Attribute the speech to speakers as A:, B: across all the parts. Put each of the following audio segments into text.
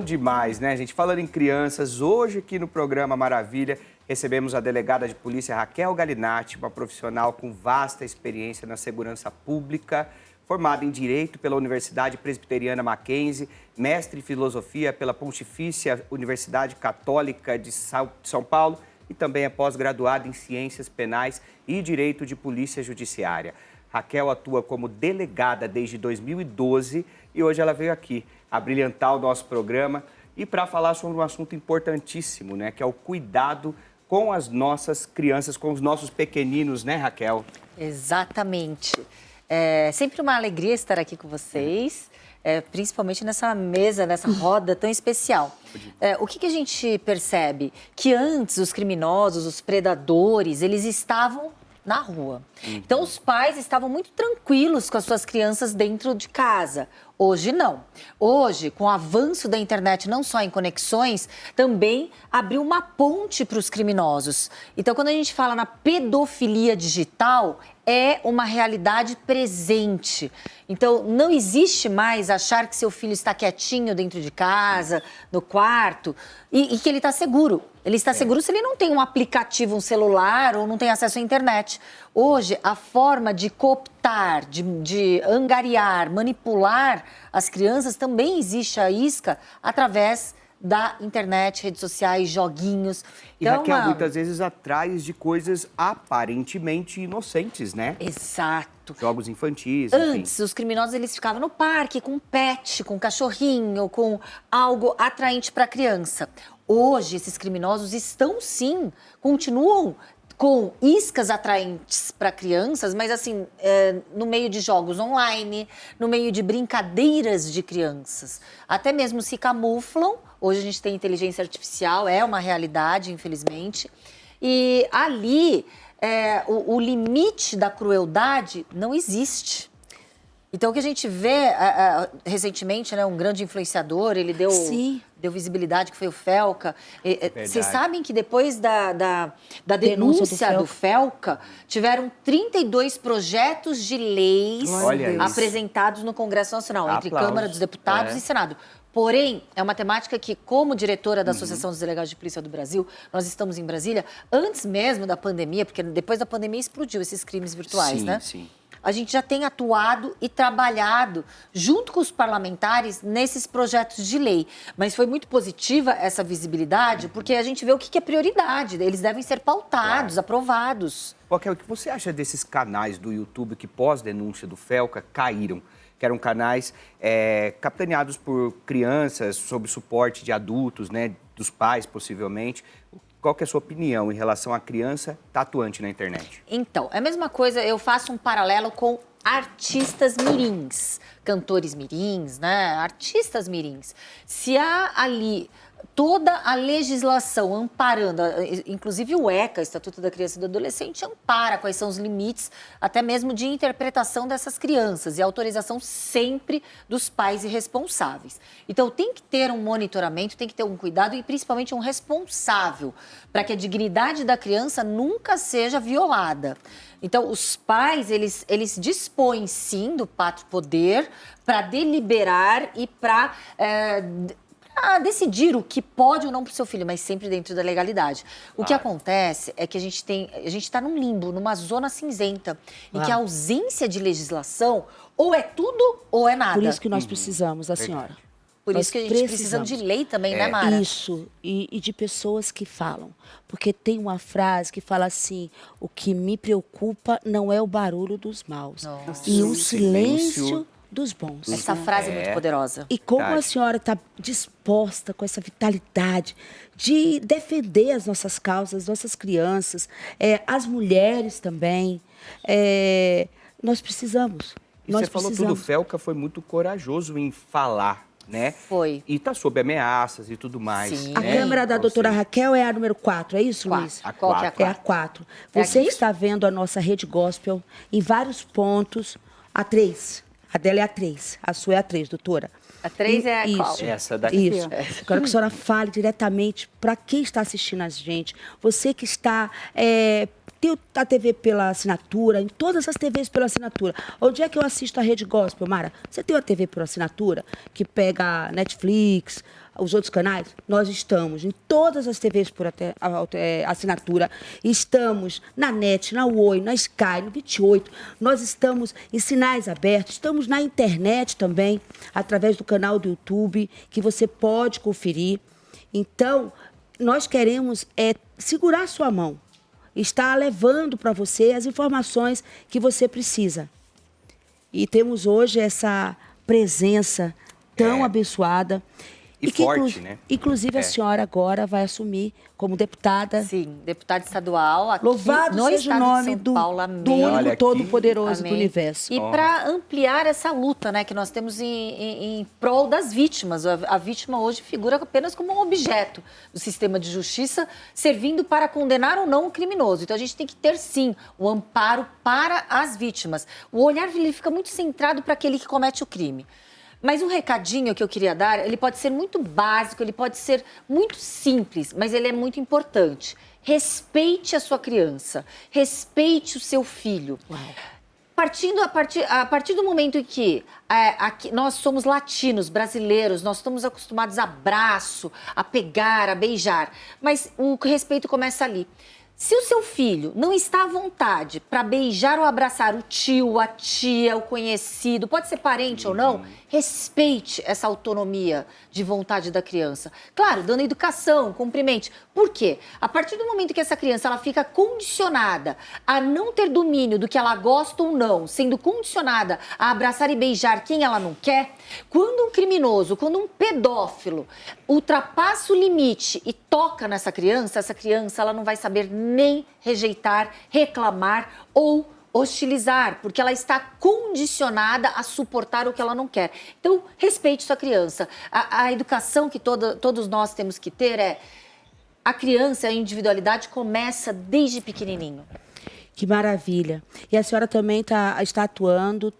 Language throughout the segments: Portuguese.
A: Bom demais, né, gente? Falando em crianças, hoje aqui no programa Maravilha, recebemos a delegada de polícia Raquel Galinatti, uma profissional com vasta experiência na segurança pública, formada em Direito pela Universidade Presbiteriana Mackenzie, mestre em Filosofia pela Pontifícia Universidade Católica de São Paulo e também é pós-graduada em Ciências Penais e Direito de Polícia Judiciária. Raquel atua como delegada desde 2012 e hoje ela veio aqui abrilhantar o nosso programa e para falar sobre um assunto importantíssimo, né, que é o cuidado com as nossas crianças, com os nossos pequeninos, né, Raquel?
B: Exatamente. É sempre uma alegria estar aqui com vocês, principalmente nessa mesa, nessa roda tão especial. O que a gente percebe? Que antes os criminosos, os predadores, eles estavam na rua. Então, os pais estavam muito tranquilos com as suas crianças dentro de casa. Hoje, não. Hoje, com o avanço da internet, não só em conexões, também abriu uma ponte para os criminosos. Então, quando a gente fala na pedofilia digital, é uma realidade presente. Então, não existe mais achar que seu filho está quietinho dentro de casa, no quarto, e que ele está seguro. Ele está seguro se ele não tem um aplicativo, um celular ou não tem acesso à internet. Hoje, a forma de cooptar, de angariar, manipular as crianças também existe a isca através da internet, redes sociais, joguinhos.
A: E
B: então,
A: Raquel, muitas vezes atrás de coisas aparentemente inocentes, né?
B: Exato.
A: Jogos infantis, enfim.
B: Antes, os criminosos eles ficavam no parque com pet, com cachorrinho, com algo atraente para a criança. Hoje, esses criminosos estão sim, continuam com iscas atraentes para crianças, mas assim, no meio de jogos online, no meio de brincadeiras de crianças. Até mesmo se camuflam. Hoje a gente tem inteligência artificial, é uma realidade, infelizmente. E ali, o limite da crueldade não existe. Então, o que a gente vê recentemente, né, um grande influenciador, ele deu visibilidade, que foi o Felca. Vocês sabem que depois da denúncia do Felca, tiveram 32 projetos de leis apresentados no Congresso Nacional, entre Câmara dos Deputados e Senado. Porém, é uma temática que, como diretora da Associação dos Delegados de Polícia do Brasil, nós estamos em Brasília, antes mesmo da pandemia, porque depois da pandemia explodiu esses crimes virtuais, né?
A: Sim.
B: A gente já tem atuado e trabalhado junto com os parlamentares nesses projetos de lei. Mas foi muito positiva essa visibilidade, porque a gente vê o que é prioridade. Eles devem ser pautados, aprovados.
A: Raquel, o que você acha desses canais do YouTube que, pós-denúncia do Felca, caíram? Que eram canais capitaneados por crianças, sob suporte de adultos, né, dos pais, possivelmente. Qual que é a sua opinião em relação à criança atuante na internet?
B: Então, é a mesma coisa, eu faço um paralelo com artistas mirins, cantores mirins, né? Artistas mirins. Se há ali toda a legislação amparando, inclusive o ECA, Estatuto da Criança e do Adolescente, ampara quais são os limites, até mesmo de interpretação dessas crianças e autorização sempre dos pais e responsáveis. Então, tem que ter um monitoramento, tem que ter um cuidado e principalmente um responsável para que a dignidade da criança nunca seja violada. Então, os pais, eles dispõem, sim, do pátrio poder para deliberar e para decidir o que pode ou não para o seu filho, mas sempre dentro da legalidade. O que acontece é que a gente está num limbo, numa zona cinzenta, em que a ausência de legislação ou é tudo ou é nada.
C: Por isso que nós precisamos, a senhora.
B: Por isso que a gente precisa de lei também, né, Mara?
C: Isso, e de pessoas que falam. Porque tem uma frase que fala assim, o que me preocupa não é o barulho dos maus, e o silêncio dos bons.
B: Essa frase é muito poderosa.
C: E como a senhora está disposta com essa vitalidade de defender as nossas causas, as nossas crianças, as mulheres também, nós precisamos.
A: Você falou tudo, o Felca foi muito corajoso em falar, né?
B: Foi.
A: E está sob ameaças e tudo mais.
B: Sim.
C: A câmera da doutora Raquel é a número 4, é isso, Luiz?
A: A
B: Qual que é a
A: 4.
C: É a 4. Você está vendo a nossa rede gospel em vários pontos. A 3. A dela é a 3. A sua é a 3, doutora.
B: A 3 é a qual?
A: Essa daqui.
C: Isso. Quero que a senhora fale diretamente para quem está assistindo a gente. Você que está tem a TV pela assinatura, em todas as TVs pela assinatura. Onde é que eu assisto a Rede Gospel, Mara? Você tem uma TV por assinatura que pega Netflix, os outros canais? Nós estamos em todas as TVs por assinatura. Estamos na NET, na Oi, na Sky, no 28. Nós estamos em sinais abertos. Estamos na internet também, através do canal do YouTube, que você pode conferir. Então, nós queremos segurar a sua mão. Estar levando para você as informações que você precisa. E temos hoje essa presença tão abençoada.
A: E
C: que,
A: forte, né?
C: Inclusive, a senhora agora vai assumir como deputada.
B: Sim, deputada estadual aqui
C: Louvado
B: no
C: seja o
B: estado
C: nome
B: de São
C: do
B: Paulo. Amém.
C: único
A: Olha aqui.
C: todo-poderoso do
B: Amém.
C: universo.
B: E para ampliar essa luta, né, que nós temos em prol das vítimas. A vítima hoje figura apenas como um objeto do sistema de justiça, servindo para condenar ou não o criminoso. Então a gente tem que ter, sim, o amparo para as vítimas. O olhar ele fica muito centrado para aquele que comete o crime. Mas um recadinho que eu queria dar, ele pode ser muito básico, ele pode ser muito simples, mas ele é muito importante. Respeite a sua criança, respeite o seu filho. Uau. A partir do momento em que aqui, nós somos latinos, brasileiros, nós estamos acostumados a abraço, a pegar, a beijar, mas o respeito começa ali. Se o seu filho não está à vontade para beijar ou abraçar o tio, a tia, o conhecido, pode ser parente ou não, respeite essa autonomia de vontade da criança. Claro, dando educação, cumprimente. Por quê? A partir do momento que essa criança ela fica condicionada a não ter domínio do que ela gosta ou não, sendo condicionada a abraçar e beijar quem ela não quer, quando um criminoso, quando um pedófilo ultrapassa o limite e toca nessa criança, essa criança ela não vai saber nem rejeitar, reclamar ou hostilizar, porque ela está condicionada a suportar o que ela não quer. Então, respeite sua criança. A educação que todos nós temos que ter a criança, a individualidade começa desde pequenininho.
C: Que maravilha. E a senhora também está atuando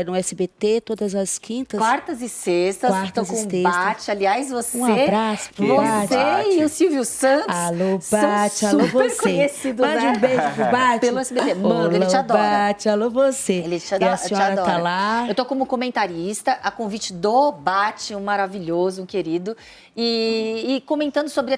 C: no SBT todas as quintas?
B: Quartas e sextas. Estou com o Bate. Aliás, você...
C: Um abraço pro Bate.
B: Você e o Silvio Santos.
C: Alô, Bate. Alô, você.
B: Conhecidos,
C: Mande um beijo pro Bate.
B: Pelo SBT. Manda, ele te adora.
C: Bate. Alô, você.
B: Ele te
C: E a senhora tá lá.
B: Eu tô como comentarista, a convite do Bate, um maravilhoso, um querido. E comentando sobre,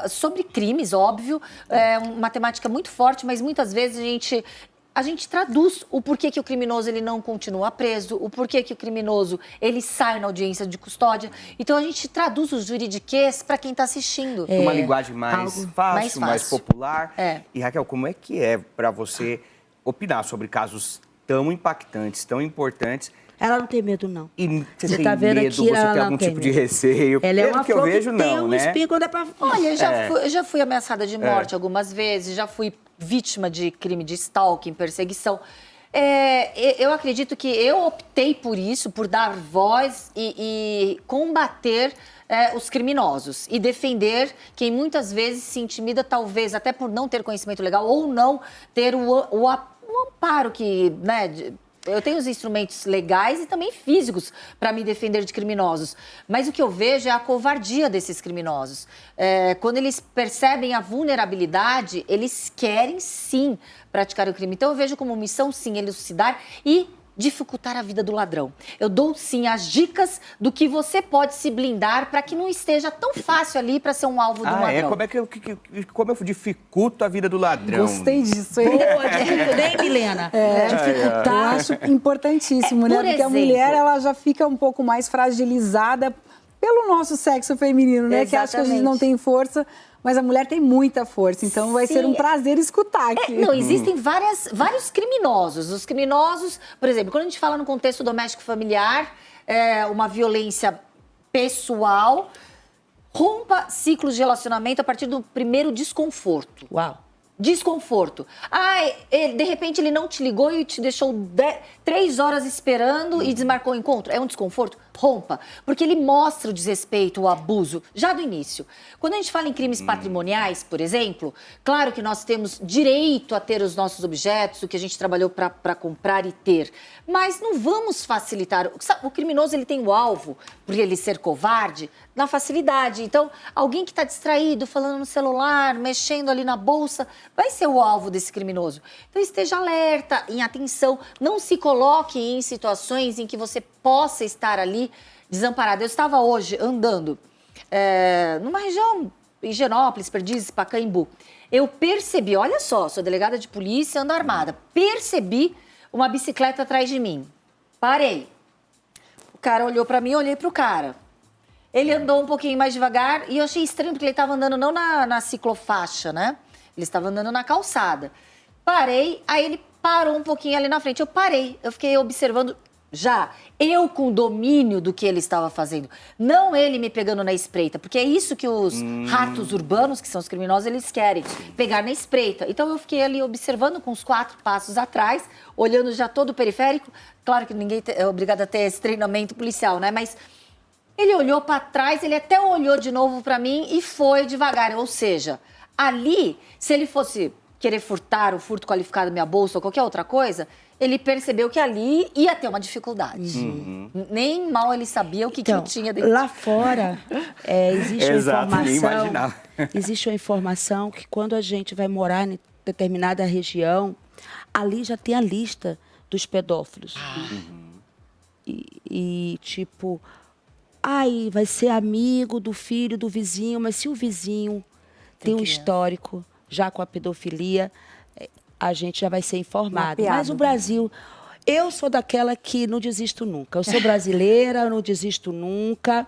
B: sobre crimes, óbvio. É uma temática muito forte, mas muitas vezes a gente traduz o porquê que o criminoso ele não continua preso, o porquê que o criminoso ele sai na audiência de custódia. Então a gente traduz os juridiquês para quem está assistindo.
A: Uma linguagem mais fácil, mais popular. E Raquel, como é que é para você opinar sobre casos tão impactantes, tão importantes?
C: Ela não tem medo, não.
A: E você
C: tá
A: tem
C: vendo
A: medo,
C: aqui,
A: você tem algum tipo de receio?
C: Ela é uma
A: que eu vejo,
C: que tem
A: não,
C: um
A: né?
C: espinho quando é pra...
B: Olha, eu já fui ameaçada de morte algumas vezes, já fui vítima de crime de stalking, perseguição. Eu acredito que eu optei por isso, por dar voz e combater os criminosos e defender quem muitas vezes se intimida, talvez até por não ter conhecimento legal ou não ter o amparo que, né, eu tenho os instrumentos legais e também físicos para me defender de criminosos. Mas o que eu vejo é a covardia desses criminosos. Quando eles percebem a vulnerabilidade, eles querem sim praticar o crime. Então eu vejo como missão sim elucidar e dificultar a vida do ladrão. Eu dou sim as dicas do que você pode se blindar para que não esteja tão fácil ali para ser um alvo do ladrão.
A: Como eu dificulto a vida do ladrão?
D: Gostei disso, hein?
C: Boa, né, Milena? Dificultar.
D: Eu acho importantíssimo, né? Porque a mulher ela já fica um pouco mais fragilizada pelo nosso sexo feminino, né?
B: Exatamente.
D: Que acha que a gente não tem força, mas a mulher tem muita força. Então vai ser um prazer escutar aqui.
B: Não, existem vários criminosos. Os criminosos, por exemplo, quando a gente fala no contexto doméstico familiar, uma violência pessoal, rompa ciclos de relacionamento a partir do primeiro desconforto.
C: Uau.
B: Desconforto. De repente ele não te ligou e te deixou 3 horas esperando e desmarcou o encontro. É um desconforto? Rompa. Porque ele mostra o desrespeito, o abuso, já do início. Quando a gente fala em crimes patrimoniais, por exemplo, claro que nós temos direito a ter os nossos objetos, o que a gente trabalhou para comprar e ter. Mas não vamos facilitar. O criminoso ele tem o alvo, por ele ser covarde, na facilidade. Então, alguém que está distraído, falando no celular, mexendo ali na bolsa, vai ser o alvo desse criminoso. Então, esteja alerta, em atenção, não se coloque em situações em que você possa estar ali desamparado. Eu estava hoje andando numa região, Higienópolis, Perdizes, Pacaembu. Eu percebi, olha só, sou delegada de polícia, ando armada, percebi uma bicicleta atrás de mim. Parei. O cara olhou para mim, eu olhei para o cara. Ele andou um pouquinho mais devagar e eu achei estranho, porque ele estava andando não na ciclofaixa, né? Ele estava andando na calçada. Parei, aí ele parou um pouquinho ali na frente. Eu parei, eu fiquei observando já. Eu com domínio do que ele estava fazendo. Não ele me pegando na espreita, porque é isso que os ratos urbanos, que são os criminosos, eles querem, pegar na espreita. Então eu fiquei ali observando com os 4 passos atrás, olhando já todo o periférico. Claro que ninguém é obrigado a ter esse treinamento policial, né? Mas ele olhou para trás, ele até olhou de novo para mim e foi devagar. Ou seja, ali, se ele fosse querer furtar o furto qualificado da minha bolsa ou qualquer outra coisa, ele percebeu que ali ia ter uma dificuldade. Nem mal ele sabia o que eu tinha dentro.
C: Lá fora, existe
A: Exato,
C: uma
A: nem
C: informação.
A: imaginava.
C: Existe uma informação que quando a gente vai morar em determinada região, ali já tem a lista dos pedófilos. Tipo, ai, vai ser amigo do filho do vizinho, mas se o vizinho tem um histórico já com a pedofilia, a gente já vai ser informado.
D: Mapeado.
C: Mas o Brasil, eu sou daquela que não desisto nunca. Eu sou brasileira, eu não desisto nunca.